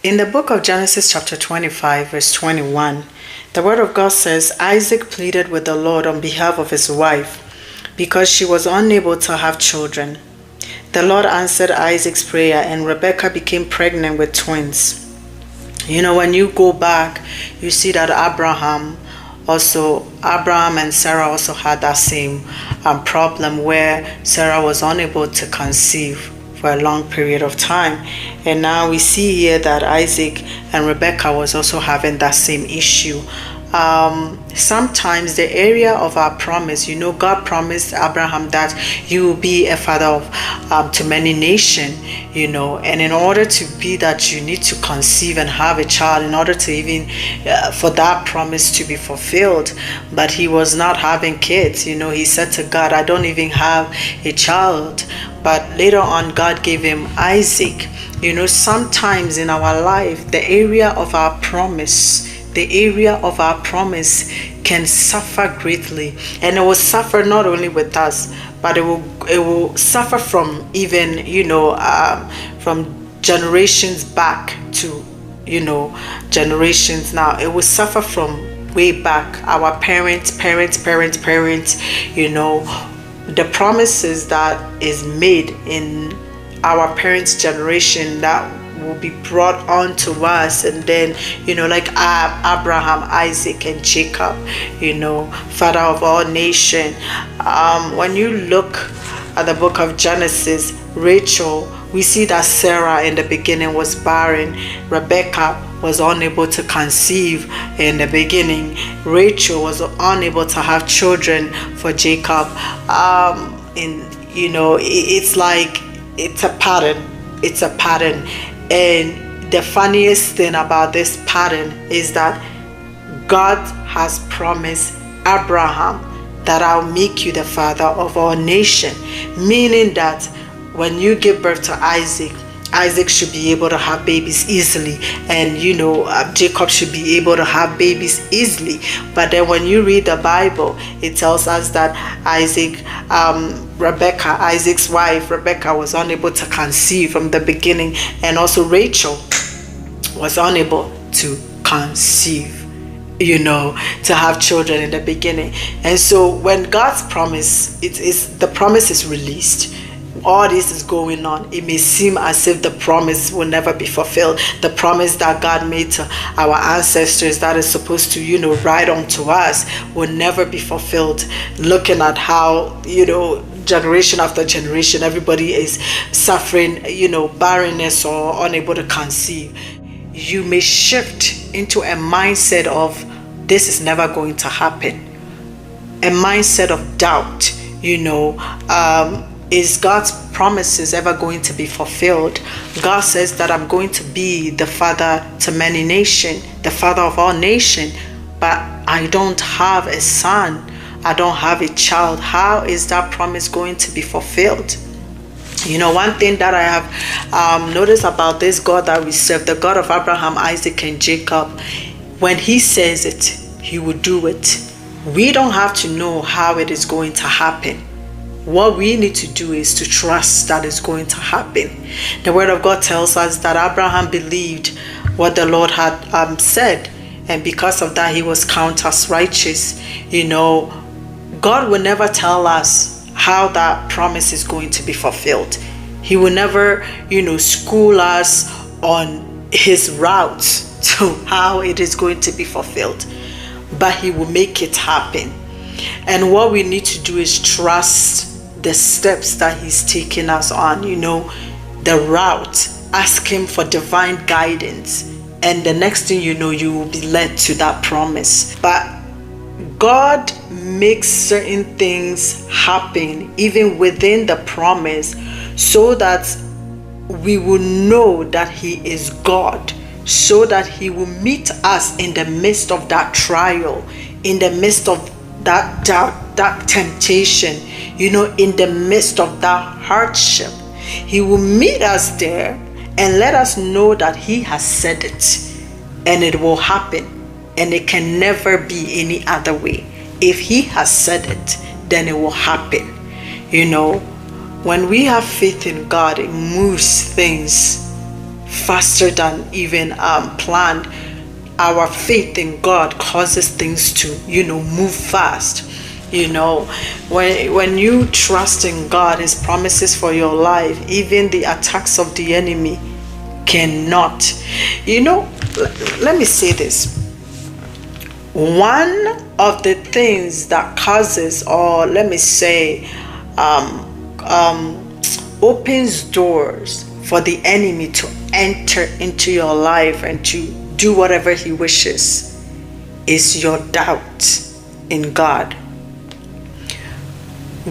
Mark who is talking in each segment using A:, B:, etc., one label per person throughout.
A: In the book of Genesis chapter 25 verse 21, the word of God says, Isaac pleaded with the Lord on behalf of his wife because she was unable to have children. The Lord answered Isaac's prayer and Rebekah became pregnant with twins. When you go back, you see that Abraham and Sarah also had that same problem where Sarah was unable to conceive for a long period of time. And now we see here that Isaac and Rebekah was also having that same issue. Sometimes the area of our promise, God promised Abraham that you will be a father of to many nations, and in order to be that, you need to conceive and have a child in order to even for that promise to be fulfilled. But he was not having kids. He said to God, I don't even have a child. But later on, God gave him Isaac. Sometimes in our life, the area of our promise can suffer greatly, and it will suffer not only with us, but it will suffer from even from generations back to generations now. It will suffer from way back, our parents. The promises that is made in our parents' generation that will be brought on to us, and then like Abraham, Isaac, and Jacob, father of all nations. When you look at the book of Genesis, Rachel, we see that Sarah in the beginning was barren. Rebecca was unable to conceive in the beginning. Rachel was unable to have children for Jacob. It's like it's a pattern. And the funniest thing about this pattern is that God has promised Abraham that I'll make you the father of all nations, meaning that when you give birth to Isaac should be able to have babies easily, and Jacob should be able to have babies easily. But then when you read the Bible, it tells us that Isaac's wife Rebecca was unable to conceive from the beginning, and also Rachel was unable to conceive, to have children in the beginning. And so when God's promise, the promise is released, all this is going on, it may seem as if the promise will never be fulfilled. The promise that God made to our ancestors that is supposed to, write on to us will never be fulfilled. Looking at how, generation after generation, everybody is suffering, barrenness or unable to conceive. You may shift into a mindset of this is never going to happen. A mindset of doubt, is God's promises ever going to be fulfilled? God says that I'm going to be the father to many nations, the father of all nations, but I don't have a son. I don't have a child. How is that promise going to be fulfilled? One thing that I have noticed about this God that we serve, the God of Abraham, Isaac, and Jacob, when he says it, he will do it. We don't have to know how it is going to happen. What we need to do is to trust that it's going to happen. The word of God tells us that Abraham believed what the Lord had said, and because of that, he was counted as righteous. God will never tell us how that promise is going to be fulfilled. He will never, school us on his route to how it is going to be fulfilled, but he will make it happen. And what we need to do is trust the steps that he's taking us on, the route. Ask him for divine guidance, and the next thing you will be led to that promise. But God makes certain things happen even within the promise so that we will know that he is God, so that he will meet us in the midst of that trial, in the midst of that doubt, that temptation, in the midst of that hardship. He will meet us there and let us know that he has said it, and it will happen, and it can never be any other way. If he has said it, then it will happen. When we have faith in God, it moves things faster than even planned. Our faith in God causes things to, move fast. When you trust in God, his promises for your life, even the attacks of the enemy cannot. Let me say this. One of the things that causes, or let me say, opens doors for the enemy to enter into your life and to do whatever he wishes is your doubt in God.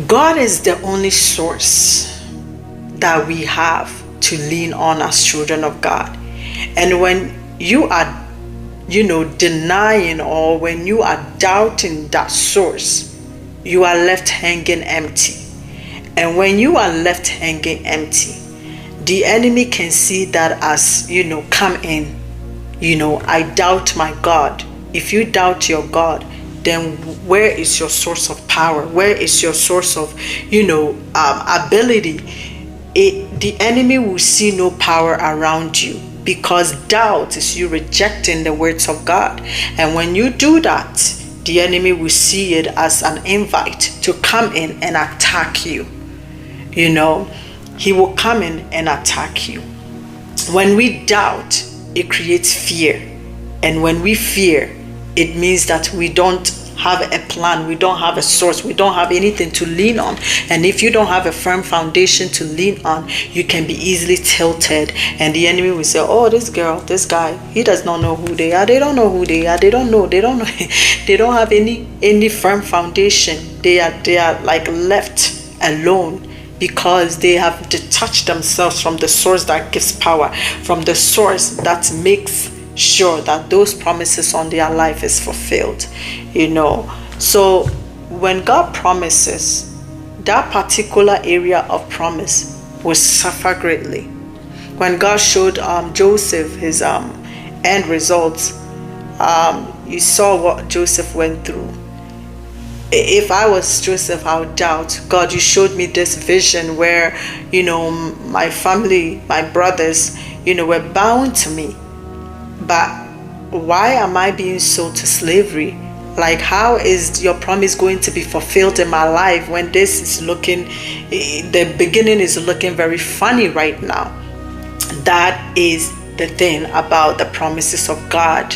A: God is the only source that we have to lean on as children of God. And when you are, denying, or when you are doubting that source, you are left hanging empty. And when you are left hanging empty, the enemy can see that as, come in. I doubt my God. If you doubt your God, then where is your source of power? Where is your source of, ability? The enemy will see no power around you, because doubt is you rejecting the words of God. And when you do that, the enemy will see it as an invite to come in and attack you. He will come in and attack you. When we doubt, it creates fear. And when we fear, it means that we don't have a plan, we don't have a source, we don't have anything to lean on. And if you don't have a firm foundation to lean on, you can be easily tilted. And the enemy will say, oh, this girl, this guy, he does not know who they are. They don't know who they are. They don't know. They don't have any firm foundation. They are like left alone, because they have detached themselves from the source that gives power, from the source that makes sure that those promises on their life is fulfilled. So when God promises, that particular area of promise will suffer greatly. When God showed Joseph his end results, you saw what Joseph went through. If I was Joseph, I would doubt, God, you showed me this vision where, my family, my brothers, were bound to me. But why am I being sold to slavery? Like, how is your promise going to be fulfilled in my life when the beginning is looking very funny right now? That is the thing about the promises of God.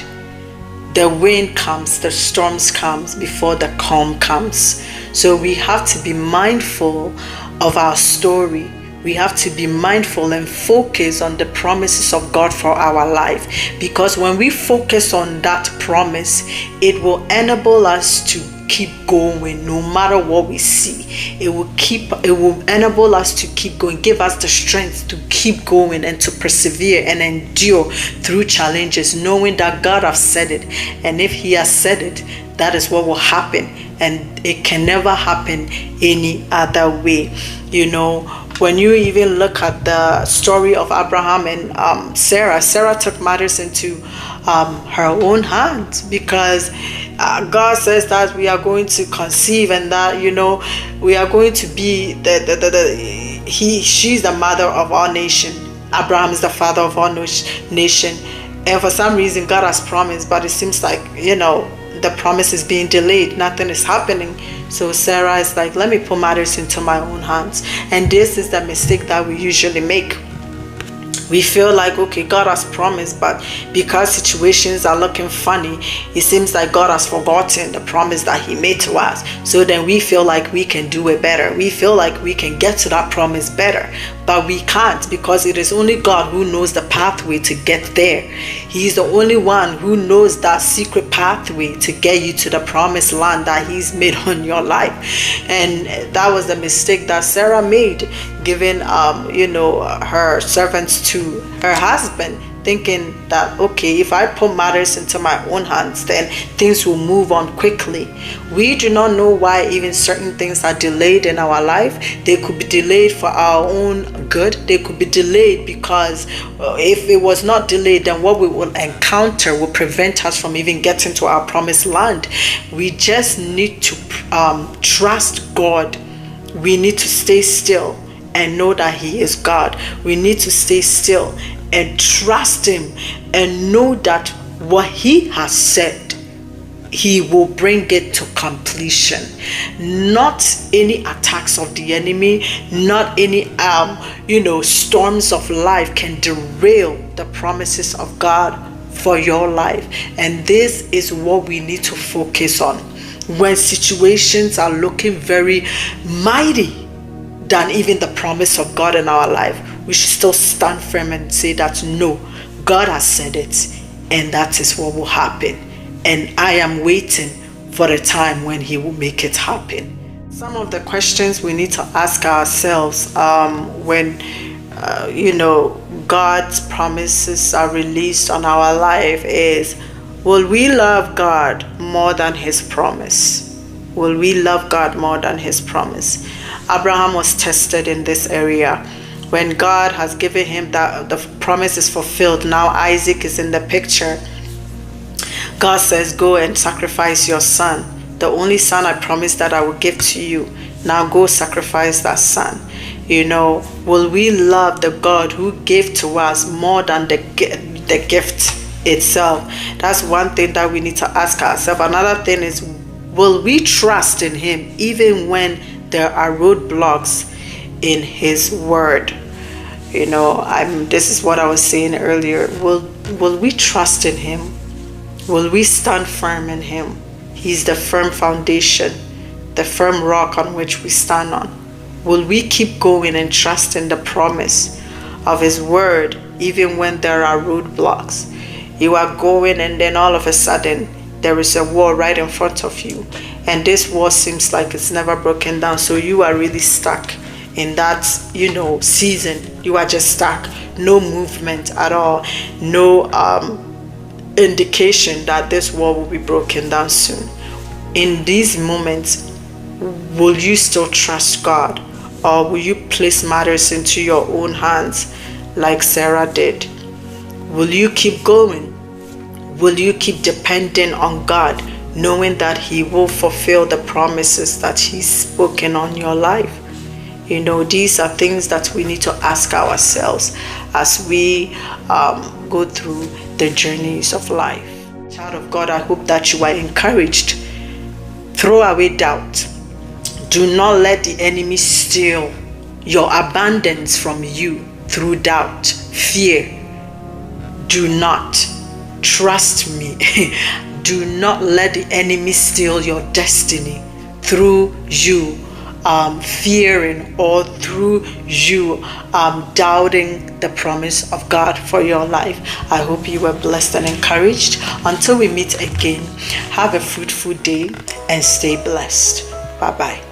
A: The wind comes, the storms comes before the calm comes. So we have to be mindful of our story. We have to be mindful and focus on the promises of God for our life. Because when we focus on that promise, it will enable us to keep going no matter what we see. It will enable us to keep going, give us the strength to keep going and to persevere and endure through challenges, knowing that God has said it. And if he has said it, that is what will happen. And it can never happen any other way. When you even look at the story of Abraham and Sarah took matters into her own hands, because God says that we are going to conceive, and that we are going to be she's the mother of our nation. Abraham is the father of our nation, and for some reason God has promised, but it seems like the promise is being delayed. Nothing is happening. So Sarah is like, let me put matters into my own hands. And this is the mistake that we usually make. We feel like, okay, God has promised, but because situations are looking funny, it seems like God has forgotten the promise that he made to us. So then we feel like we can do it better. We feel like we can get to that promise better, but we can't, because it is only God who knows the pathway to get there. He's the only one who knows that secret pathway to get you to the promised land that he's made on your life. And that was the mistake that Sarah made, giving her servants to her husband, thinking that, okay, if I put matters into my own hands, then things will move on quickly. We do not know why even certain things are delayed in our life. They could be delayed for our own good. They could be delayed because if it was not delayed, then what we will encounter will prevent us from even getting to our promised land. We just need to trust God. We need to stay still and know that he is God. We need to stay still and trust him and know that what he has said, he will bring it to completion. Not any attacks of the enemy, not any storms of life can derail the promises of God for your life. And this is what we need to focus on when situations are looking very mighty than even the promise of God in our life. We should still stand firm and say that no, God has said it, and that is what will happen. And I am waiting for the time when he will make it happen. Some of the questions we need to ask ourselves when God's promises are released on our life is, will we love God more than his promise? Will we love God more than his promise? Abraham was tested in this area. When God has given him that the promise is fulfilled, now Isaac is in the picture. God says, go and sacrifice your son, the only son I promised that I will give to you. Now go sacrifice that son. Will we love the God who gave to us more than the gift itself? That's one thing that we need to ask ourselves. Another thing is, will we trust in him even when there are roadblocks in his word? This is what I was saying earlier. Will we trust in him? Will we stand firm in him? He's the firm foundation, the firm rock on which we stand on. Will we keep going and trust in the promise of his word even when there are roadblocks? You are going and then all of a sudden there is a wall right in front of you, and this wall seems like it's never broken down, so you are really stuck in that season. You are just stuck, no movement at all, no indication that this wall will be broken down soon. In these moments, will you still trust God, or will you place matters into your own hands like Sarah did? Will you keep going? Will you keep depending on God, knowing that he will fulfill the promises that he's spoken on your life? These are things that we need to ask ourselves as we go through the journeys of life. Child of God, I hope that you are encouraged. Throw away doubt. Do not let the enemy steal your abundance from you through doubt, fear. Do not. Trust me. Do not let the enemy steal your destiny through you fearing or through you doubting the promise of God for your life. I hope you were blessed and encouraged. Until we meet again, have a fruitful day and stay blessed. Bye-bye.